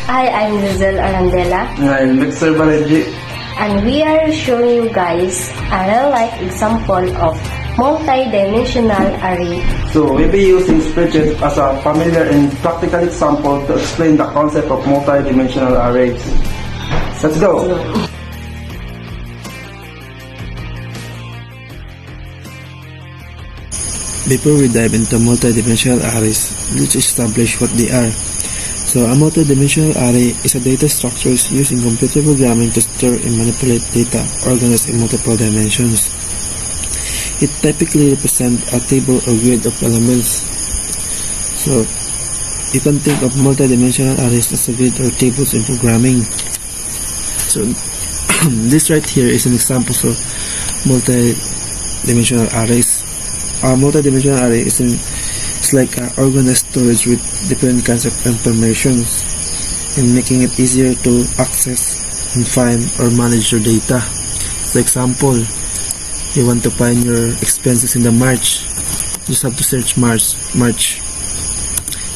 Hi, I'm Lizelle Arandela, I'm Mixer Balenji. and we are showing you guys a real-life example of multi-dimensional array. So we'll be using Spreadsheet as a familiar and practical example to explain the concept of multi-dimensional arrays. Let's go! Before we dive into multidimensional arrays, let's establish what they are. So a multidimensional array is a data structure used in computer programming to store and manipulate data organized in multiple dimensions. It typically represents a table or grid of elements. So you can think of multidimensional arrays as a grid or tables in programming. So this right here is an example of multidimensional arrays. A multidimensional array is like an organized storage with different kinds of information and making it easier to access and find or manage your data. For example, you want to find your expenses in the March, you just have to search March,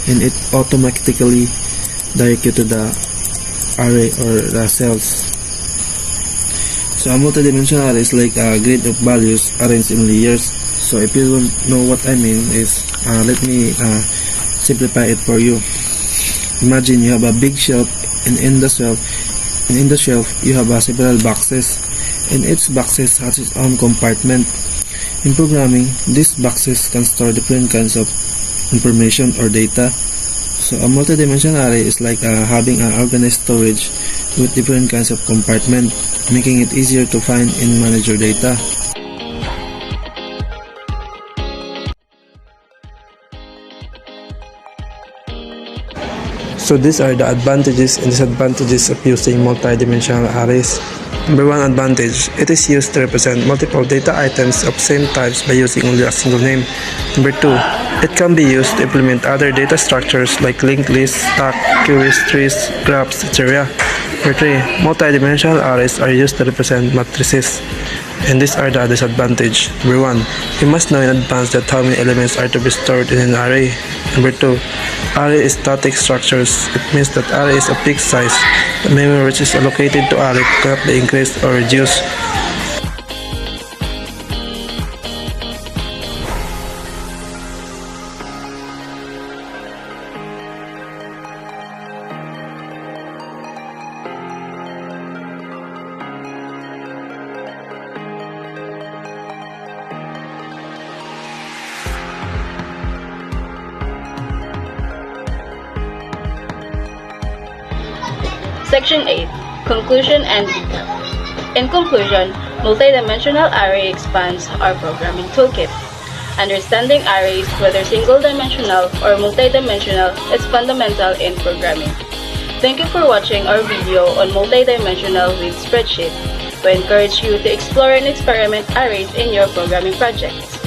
and it automatically direct you to the array or the cells. So a multidimensional array is like a grid of values arranged in layers. So if you don't know what I mean is, let me simplify it for you. Imagine you have a big shelf, and in the shelf you have several boxes, and each boxes has its own compartment. In programming, these boxes can store different kinds of information or data. So a multidimensional array is like having an organized storage with different kinds of compartment, making it easier to find and manage your data. So these are the advantages and disadvantages of using multidimensional arrays. Number 1 advantage, it is used to represent multiple data items of same types by using only a single name. Number 2, it can be used to implement other data structures like linked lists, stack, queries, trees, graphs, etc. Number 3, multidimensional arrays are used to represent matrices. And these are the disadvantages. Number 1, you must know in advance that how many elements are to be stored in an array. Number 2, array is static structures. It means that array is a fixed size. The memory which is allocated to array cannot be increased or reduced. Section 8. Conclusion and recap. In conclusion, multidimensional array expands our programming toolkit. Understanding arrays, whether single-dimensional or multidimensional, is fundamental in programming. Thank you for watching our video on multidimensional with Spreadsheet. We encourage you to explore and experiment arrays in your programming projects.